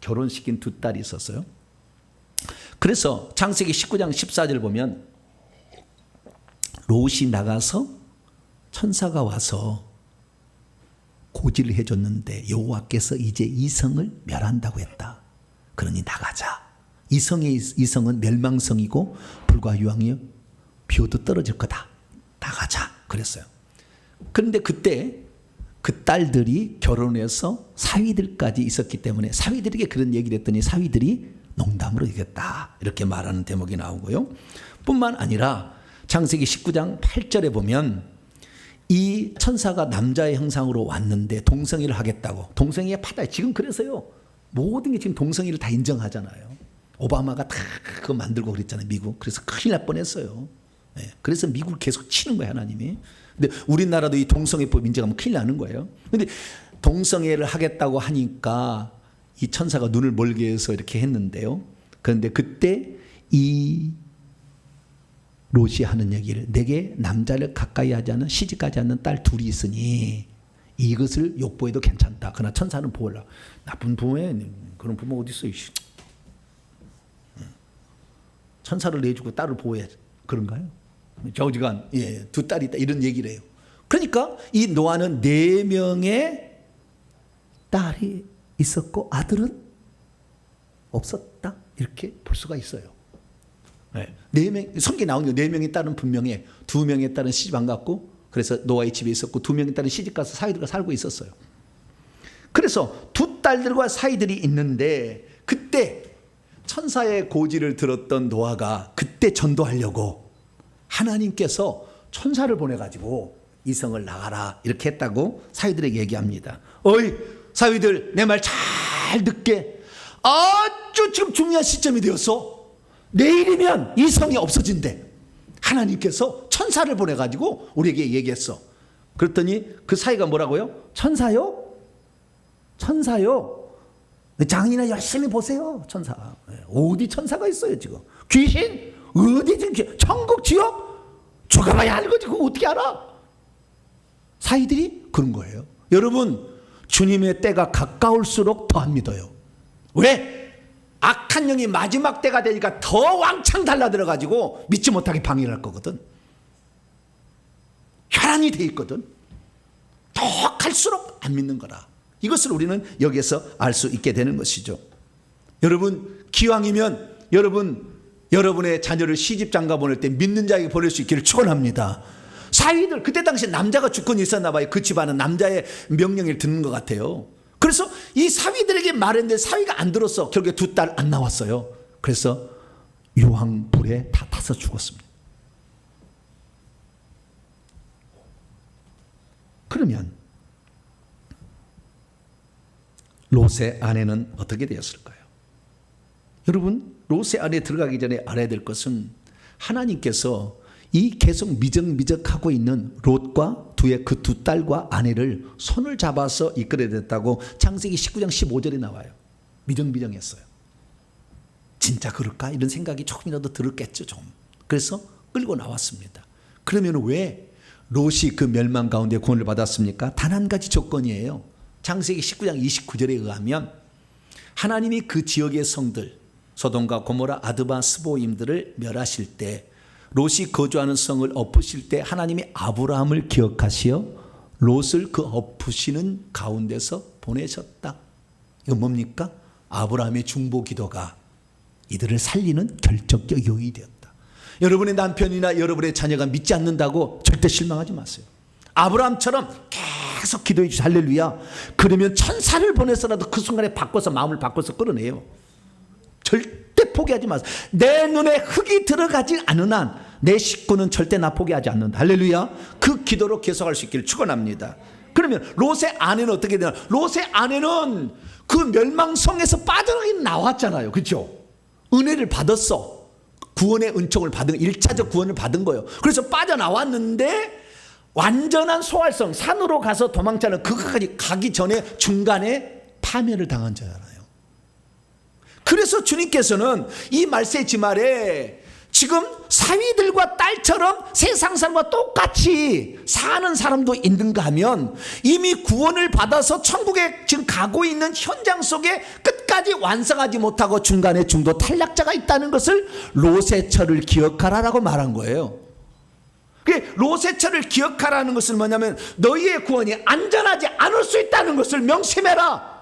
[SPEAKER 1] 결혼시킨 2딸이 있었어요. 그래서 창세기 19장 14절 보면 롯이 나가서 천사가 와서 고지를 해줬는데 여호와께서 이제 이성을 멸한다고 했다. 그러니 나가자. 이성은 멸망성이고 불과 유황이요 비오도 떨어질 거다. 나가자 그랬어요. 그런데 그때 그 딸들이 결혼해서 사위들까지 있었기 때문에 사위들에게 그런 얘기를 했더니 사위들이 농담으로 이겼다 이렇게 말하는 대목이 나오고요. 뿐만 아니라 창세기 19장 8절에 보면 이 천사가 남자의 형상으로 왔는데 동성애를 하겠다고. 동성애의 파다. 지금 그래서요. 모든 게 지금 동성애를 다 인정하잖아요. 오바마가 다 그거 만들고 그랬잖아요. 미국. 그래서 큰일 날 뻔했어요. 네. 그래서 미국을 계속 치는 거예요. 하나님이. 근데 우리나라도 이 동성애법 인정하면 큰일 나는 거예요. 근데 동성애를 하겠다고 하니까 이 천사가 눈을 멀게 해서 이렇게 했는데요. 그런데 그때 이 롯이 하는 얘기를 내게 남자를 가까이 하지 않은 시집가지 않는 딸 2이 있으니 이것을 욕보해도 괜찮다. 그러나 천사는 보호하려고. 나쁜 부모에 그런 부모 어디 있어요. 천사를 내주고 딸을 보호해 그런가요? 저지간 2딸이 있다 이런 얘기를 해요. 그러니까 이 노아는 4명의 딸이 있었고 아들은 없었다 이렇게 볼 수가 있어요. 네 명, 성경에 나온 게 4명의 딸은 분명해. 2명의 딸은 시집 안 갔고, 그래서 노아의 집에 있었고 2명의 딸은 시집 가서 사위들과 살고 있었어요. 그래서 2 딸들과 사위들이 있는데, 그때 천사의 고지를 들었던 노아가 그때 전도하려고 하나님께서 천사를 보내가지고 이성을 나가라 이렇게 했다고 사위들에게 얘기합니다. 어이 사위들, 내 말 잘 듣게. 아주 지금 중요한 시점이 되었어. 내일이면 이 성이 없어진대. 하나님께서 천사를 보내가지고 우리에게 얘기했어. 그랬더니 그 사위가 뭐라고요? 천사요? 천사요? 장인아 열심히 보세요. 천사. 어디 천사가 있어요 지금? 귀신? 어디 지금? 천국 지옥? 죽어봐야 하는 거지. 그거 어떻게 알아? 사위들이 그런 거예요. 여러분, 주님의 때가 가까울수록 더 안 믿어요. 왜? 악한 영이 마지막 때가 되니까 더 왕창 달라들어가지고 믿지 못하게 방해를 할 거거든. 혈안이 돼 있거든. 더 갈수록 안 믿는 거라. 이것을 우리는 여기에서 알 수 있게 되는 것이죠. 여러분, 기왕이면 여러분의 자녀를 시집 장가 보낼 때 믿는 자에게 보낼 수 있기를 축원합니다. 사위들, 그때 당시에 남자가 주권이 있었나 봐요. 그 집안은 남자의 명령을 듣는 것 같아요. 그래서 이 사위들에게 말했는데 사위가 안 들었어. 결국에 2 딸 안 나왔어요. 그래서 유황불에 다 타서 죽었습니다. 그러면 롯의 아내는 어떻게 되었을까요? 여러분, 롯의 아내 들어가기 전에 알아야 될 것은 하나님께서 이 계속 미적미적하고 있는 롯과 그 2 딸과 아내를 손을 잡아서 이끌어야 됐다고 창세기 19장 15절에 나와요. 미정미정했어요. 진짜 그럴까? 이런 생각이 조금이라도 들었겠죠, 좀. 그래서 끌고 나왔습니다. 그러면 왜 롯이 그 멸망 가운데 구원을 받았습니까? 단 한 가지 조건이에요. 창세기 19장 29절에 의하면 하나님이 그 지역의 성들, 소돔과 고모라, 아드바, 스보임들을 멸하실 때, 롯이 거주하는 성을 엎으실 때 하나님이 아브라함을 기억하시어 롯을 그 엎으시는 가운데서 보내셨다. 이건 뭡니까? 아브라함의 중보 기도가 이들을 살리는 결정적 요인이 되었다. 여러분의 남편이나 여러분의 자녀가 믿지 않는다고 절대 실망하지 마세요. 아브라함처럼 계속 기도해 주세요. 할렐루야. 그러면 천사를 보내서라도 그 순간에 바꿔서, 마음을 바꿔서 끌어내요. 절대 포기하지 마세요. 내 눈에 흙이 들어가지 않은 한 내 식구는 절대 나 포기하지 않는다. 할렐루야. 그 기도로 계속할 수 있기를 축원합니다. 그러면 롯의 아내는 어떻게 되나? 롯의 아내는 그 멸망성에서 빠져나가긴 나왔잖아요. 그렇죠? 은혜를 받았어. 구원의 은총을 받은, 1차적 구원을 받은 거예요. 그래서 빠져나왔는데 완전한 소활성, 산으로 가서 도망자는 그것까지 가기 전에 중간에 파멸을 당한 자잖아요. 그래서 주님께서는 이 말세지 말에 지금 사위들과 딸처럼 세상 사람과 똑같이 사는 사람도 있는가 하면, 이미 구원을 받아서 천국에 지금 가고 있는 현장 속에 끝까지 완성하지 못하고 중간에 중도 탈락자가 있다는 것을 롯의 철을 기억하라라고 말한 거예요. 롯의 철을 기억하라는 것은 뭐냐면 너희의 구원이 안전하지 않을 수 있다는 것을 명심해라.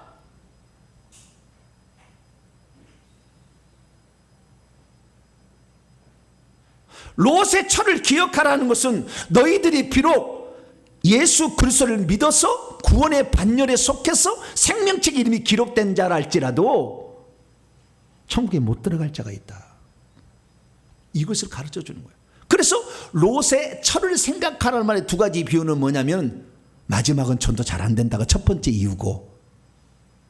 [SPEAKER 1] 롯의 철을 기억하라는 것은 너희들이 비록 예수 그리스도를 믿어서 구원의 반열에 속해서 생명책 이름이 기록된 자라 할지라도 천국에 못 들어갈 자가 있다. 이것을 가르쳐 주는 거예요. 그래서 롯의 철을 생각하라는 말의 2가지 비유는 뭐냐면, 마지막은 전도 잘 안 된다가 첫 번째 이유고,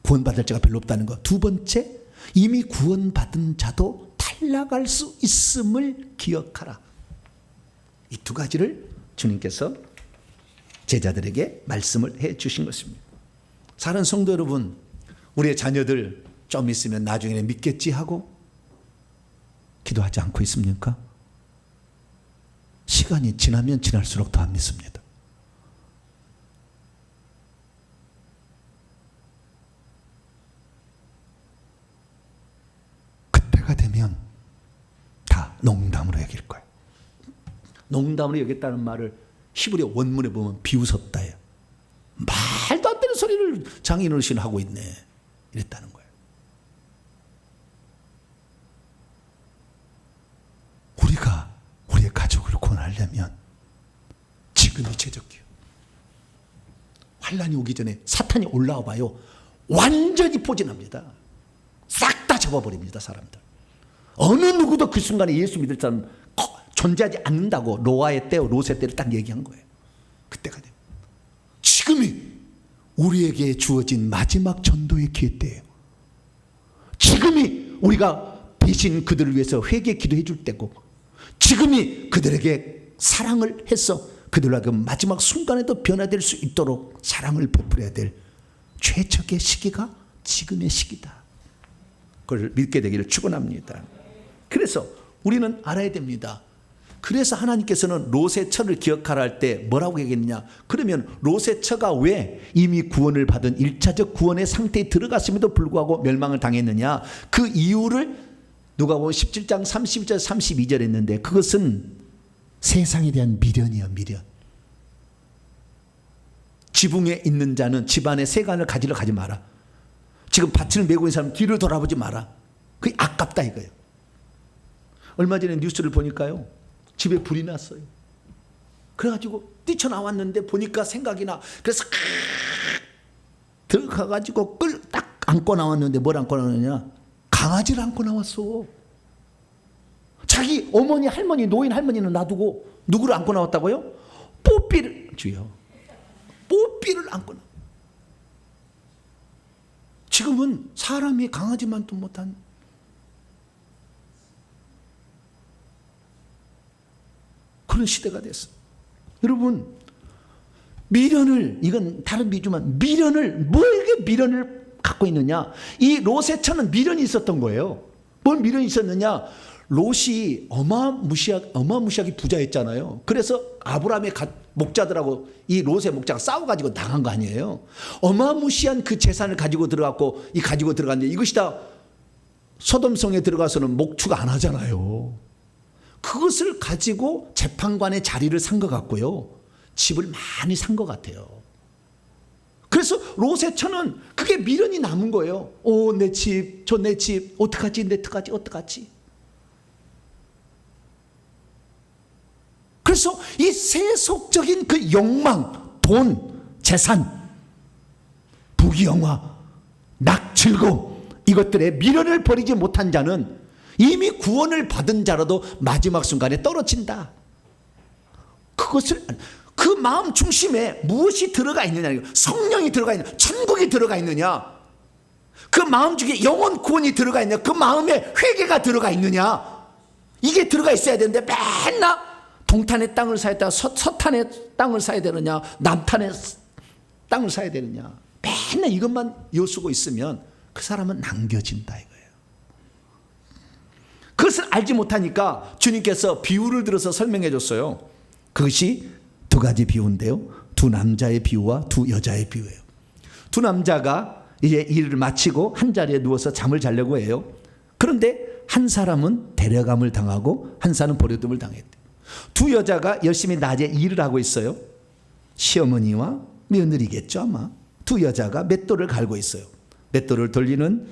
[SPEAKER 1] 구원받을 자가 별로 없다는 거. 2번째, 이미 구원받은 자도 탈락할 수 있음을 기억하라. 이 2가지를 주님께서 제자들에게 말씀을 해 주신 것입니다. 사랑하는 성도 여러분, 우리의 자녀들 좀 있으면 나중에는 믿겠지 하고 기도하지 않고 있습니까? 시간이 지나면 지날수록 더 안 믿습니다. 그때가 되면 다 농담으로 여길 거예요. 농담으로 여겼다는 말을 히브리 원문에 보면 비웃었다예요. 말도 안 되는 소리를 장인 어르신 하고 있네, 이랬다는 거예요. 있다면 지금이 최적기요. 환란이 오기 전에 사탄이 올라와 봐요. 완전히 포진합니다. 싹 다 접어버립니다. 사람들. 어느 누구도 그 순간에 예수 믿을 사람 존재하지 않는다고 노아의 때와 롯의 때를 딱 얘기한 거예요. 그때가 돼요. 지금이 우리에게 주어진 마지막 전도의 기회 때예요. 지금이 우리가 대신 그들을 위해서 회개 기도해 줄 때고, 지금이 그들에게 사랑을 해서 그들에게 마지막 순간에도 변화될 수 있도록 사랑을 베풀어야 될 최적의 시기가 지금의 시기다. 그걸 믿게 되기를 축원합니다. 그래서 우리는 알아야 됩니다. 그래서 하나님께서는 롯의 처를 기억하라 할 때 뭐라고 얘기했느냐? 그러면 롯의 처가 왜 이미 구원을 받은 1차적 구원의 상태에 들어갔음에도 불구하고 멸망을 당했느냐? 그 이유를 누가복음 17장 31절 32절 했는데, 그것은 세상에 대한 미련이에요. 미련. 지붕에 있는 자는 집안에 세간을 가지러 가지 마라. 지금 밭을 메고 있는 사람 뒤를 돌아보지 마라. 그게 아깝다 이거예요. 얼마 전에 뉴스를 보니까요, 집에 불이 났어요. 그래가지고 뛰쳐나왔는데 보니까 생각이 나. 그래서 들어가가지고 딱 안고 나왔는데 뭘 안고 나왔느냐? 강아지를 안고 나왔어. 자기 어머니 할머니 노인 할머니는 놔두고 누구를 안고 나왔다고요? 뽀삐를, 주여, 뽀삐를 안고 나왔어. 지금은 사람이 강아지만도 못한, 그런 시대가 됐어. 여러분, 미련을, 이건 다른 비주만, 미련을, 뭐에게 미련을 갖고 있느냐? 이 롯의 처는 미련이 있었던 거예요. 뭔 미련이 있었느냐? 롯이 어마무시하게 부자였잖아요. 그래서 아브라함의 목자들하고 이 롯의 목자가 싸워가지고 당한 거 아니에요. 어마무시한 그 재산을 가지고 들어갔는데 이것이 다 소돔성에 들어가서는 목축 안 하잖아요. 그것을 가지고 재판관의 자리를 산 것 같고요, 집을 많이 산 것 같아요. 그래서 롯의 처는 그게 미련이 남은 거예요. 오, 내 집, 저 내 집, 어떡하지, 어떡하지. 그래서 이 세속적인 그 욕망, 돈, 재산, 부귀영화, 즐거움, 이것들에 미련을 버리지 못한 자는 이미 구원을 받은 자라도 마지막 순간에 떨어진다. 그 마음 중심에 무엇이 들어가 있느냐? 성령이 들어가 있느냐? 천국이 들어가 있느냐? 그 마음 중에 영혼 구원이 들어가 있느냐? 그 마음에 회개가 들어가 있느냐? 이게 들어가 있어야 되는데 맨날 동탄의 땅을 사야 되나, 서탄의 땅을 사야 되느냐, 남탄의 땅을 사야 되느냐, 맨날 이것만 요수고 있으면 그 사람은 남겨진다 이거예요. 그것을 알지 못하니까 주님께서 비유를 들어서 설명해 줬어요. 그것이 두 가지 비유인데요, 두 남자의 비유와 두 여자의 비유예요. 두 남자가 이제 일을 마치고 한 자리에 누워서 잠을 자려고 해요. 그런데 한 사람은 데려감을 당하고 한 사람은 버려둠을 당했대. 두 여자가 열심히 낮에 일을 하고 있어요. 시어머니와 며느리겠죠 아마. 두 여자가 맷돌을 갈고 있어요. 맷돌을 돌리는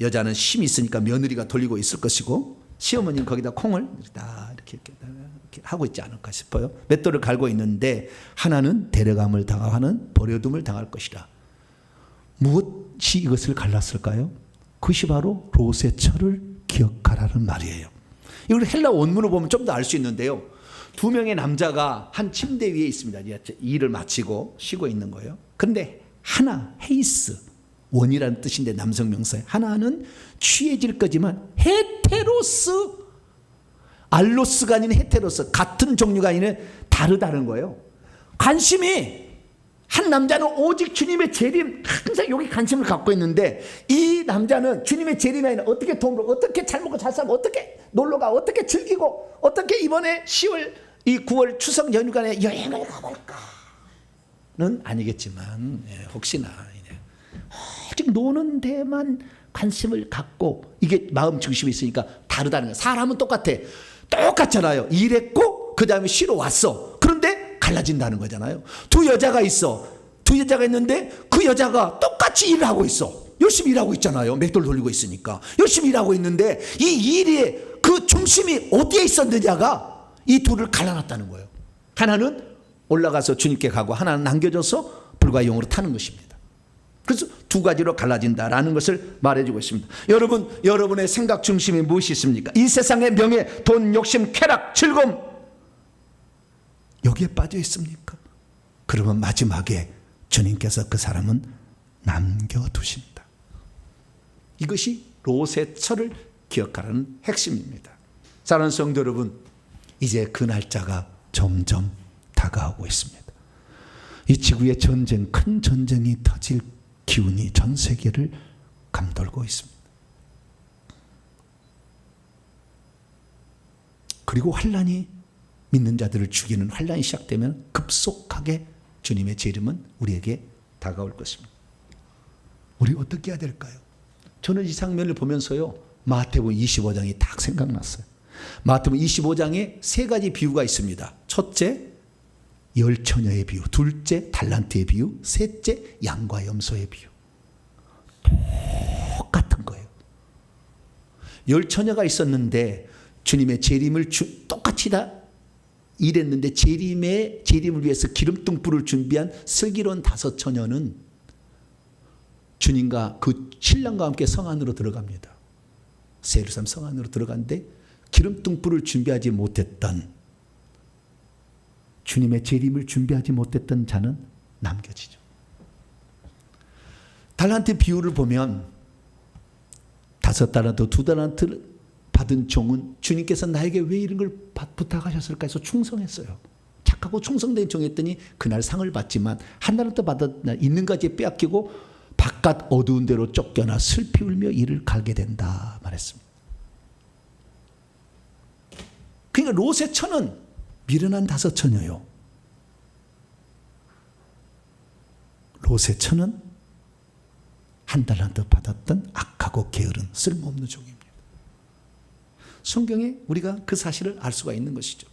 [SPEAKER 1] 여자는 힘이 있으니까 며느리가 돌리고 있을 것이고, 시어머니는 거기다 콩을 이렇게 하고 있지 않을까 싶어요. 맷돌을 갈고 있는데 하나는 데려감을 당하고 하나는 버려둠을 당할 것이라. 무엇이 이것을 갈랐을까요? 그것이 바로 롯의 처를 기억하라는 말이에요. 이걸 헬라 원문을 보면 좀 더 알 수 있는데요, 두 명의 남자가 한 침대 위에 있습니다. 일을 마치고 쉬고 있는 거예요. 그런데 하나, 헤이스, 원이라는 뜻인데 남성 명사예요. 하나는 취해질 거지만 헤테로스, 알로스가 아닌 헤테로스, 같은 종류가 아닌 다르다는 거예요. 관심이, 한 남자는 오직 주님의 재림, 항상 여기 관심을 갖고 있는데, 이 남자는 주님의 재림이 아니라 어떻게 돈을, 어떻게 잘 먹고 잘 살고, 어떻게 놀러가, 어떻게 즐기고, 어떻게 이번에 10월, 이 9월 추석 연휴간에 여행을 가볼까는 아니겠지만, 혹시나 오직 노는 데만 관심을 갖고, 이게 마음 중심이 있으니까 다르다는 거예요. 사람은 똑같잖아요. 일했고 그 다음에 쉬러 왔어. 그런데 갈라진다는 거잖아요. 두 여자가 있어. 두 여자가 있는데 그 여자가 똑같이 일을 하고 있어. 열심히 일하고 있잖아요. 맷돌 돌리고 있으니까 열심히 일하고 있는데, 이 일의 그 중심이 어디에 있었느냐가 이 둘을 갈라놨다는 거예요. 하나는 올라가서 주님께 가고 하나는 남겨져서 불과 영으로 타는 것입니다. 그래서 두 가지로 갈라진다라는 것을 말해주고 있습니다. 여러분, 여러분의 생각 중심이 무엇이 있습니까? 이 세상의 명예, 돈, 욕심, 쾌락, 즐거움 여기에 빠져 있습니까? 그러면 마지막에 주님께서 그 사람은 남겨두신다. 이것이 롯의 철을 기억하라는 핵심입니다. 사랑하는 성도 여러분, 이제 그 날짜가 점점 다가오고 있습니다. 이 지구의 전쟁, 큰 전쟁이 터질 기운이 전 세계를 감돌고 있습니다. 그리고 환란이, 믿는 자들을 죽이는 환란이 시작되면 급속하게 주님의 재림은 우리에게 다가올 것입니다. 우리 어떻게 해야 될까요? 저는 이 장면을 보면서요, 마태복음 25장이 딱 생각났어요. 마태복음 25장에 세 가지 비유가 있습니다. 첫째, 열처녀의 비유, 둘째, 달란트의 비유, 셋째, 양과 염소의 비유. 똑같은 거예요. 열처녀가 있었는데 주님의 재림을 똑같이 다 일했는데 재림을 위해서 기름등불을 준비한 슬기로운 5 처녀는 주님과 그 신랑과 함께 성 안으로 들어갑니다. 예루살렘 성 안으로 들어갔는데 기름등불을 준비하지 못했던, 주님의 재림을 준비하지 못했던 자는 남겨지죠. 달란트 비유를 보면 5 달란트, 2 달란트를 받은 종은 주님께서 나에게 왜 이런 걸 부탁하셨을까 해서 충성했어요. 착하고 충성된 종이었더니 그날 상을 받지만 1 달란트 받았나 있는 가지 빼앗기고 바깥 어두운 데로 쫓겨나 슬피 울며 이를 갈게 된다 말했습니다. 그러니까 롯의 처는 미련한 5 처녀요. 롯의 처는 1 달란트 받았던 악하고 게으른 쓸모없는 종입니다. 성경에 우리가 그 사실을 알 수가 있는 것이죠.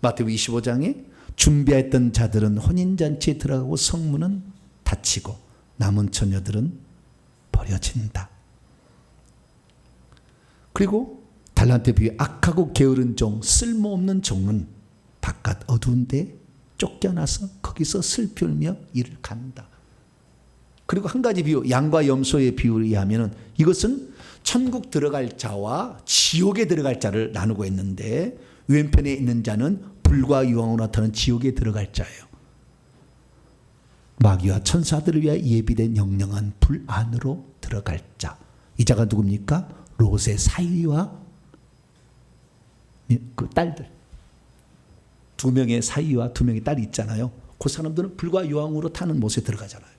[SPEAKER 1] 마태복음 25장에 준비했던 자들은 혼인잔치에 들어가고 성문은 닫히고 남은 처녀들은 버려진다. 그리고 달란트 비유에 악하고 게으른 종, 쓸모없는 종은 바깥 어두운 데 쫓겨나서 거기서 슬피 울며 이를 간다. 그리고 한 가지 비유, 양과 염소의 비유에 의하면 이것은 천국 들어갈 자와 지옥에 들어갈 자를 나누고 있는데, 왼편에 있는 자는 불과 유황으로 나타나는 지옥에 들어갈 자예요. 마귀와 천사들을 위하여 예비된 영영한 불 안으로 들어갈 자. 이 자가 누굽니까? 롯의 사위와 그 딸들. 2명의 사위와 2명의 딸이 있잖아요. 그 사람들은 불과 유황으로 타는 못에 들어가잖아요.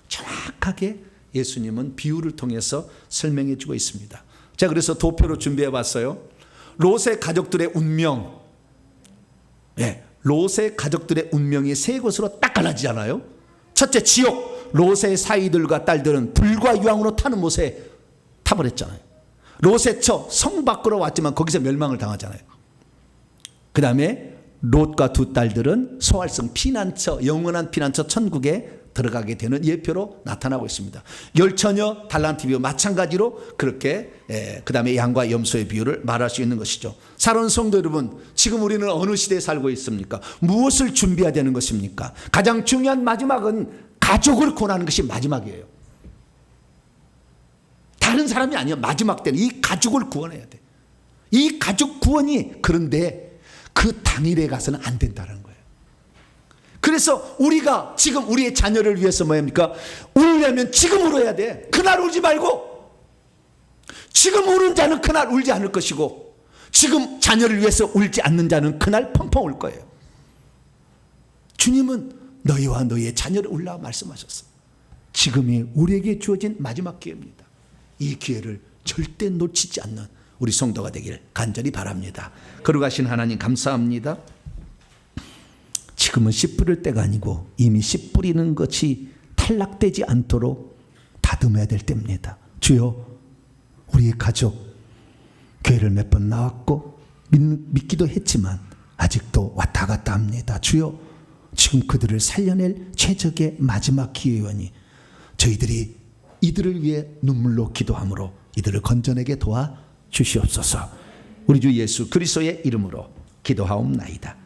[SPEAKER 1] 정확하게 예수님은 비유를 통해서 설명해 주고 있습니다. 자, 그래서 도표로 준비해 봤어요. 롯의 가족들의 운명. 롯의 가족들의 운명이 3곳으로 딱 갈라지잖아요. 첫째, 지옥. 롯의 사위들과 딸들은 불과 유황으로 타는 못에 타버렸잖아요. 롯의 처, 성 밖으로 왔지만 거기서 멸망을 당하잖아요. 그 다음에 롯과 2 딸들은 소활성 피난처, 영원한 피난처 천국에 들어가게 되는 예표로 나타나고 있습니다. 열처녀, 달란트 비유 마찬가지로 그렇게 그 다음에 양과 염소의 비유를 말할 수 있는 것이죠. 사랑하는 성도 여러분, 지금 우리는 어느 시대에 살고 있습니까? 무엇을 준비해야 되는 것입니까? 가장 중요한 마지막은 가족을 구원하는 것이 마지막이에요. 다른 사람이 아니야. 마지막 때는 이 가족을 구원해야 돼. 이 가족 구원이, 그런데 그 당일에 가서는 안 된다는 거예요. 그래서 우리가 지금 우리의 자녀를 위해서 뭐합니까? 울려면 지금 울어야 돼. 그날 울지 말고. 지금 우는 자는 그날 울지 않을 것이고, 지금 자녀를 위해서 울지 않는 자는 그날 펑펑 울 거예요. 주님은 너희와 너희의 자녀를 울라 말씀하셨어요. 지금이 우리에게 주어진 마지막 기회입니다. 이 기회를 절대 놓치지 않는 우리 성도가 되길 간절히 바랍니다. 거룩하신 하나님 감사합니다. 지금은 씨 뿌릴 때가 아니고 이미 씨 뿌리는 것이 탈락되지 않도록 다듬어야 될 때입니다. 주여, 우리의 가족 교회를 몇 번 나왔고 믿기도 했지만 아직도 왔다 갔다 합니다. 주여, 지금 그들을 살려낼 최적의 마지막 기회이오니 저희들이 이들을 위해 눈물로 기도함으로 이들을 건져내게 도와 주시옵소서. 우리 주 예수 그리스도의 이름으로 기도하옵나이다.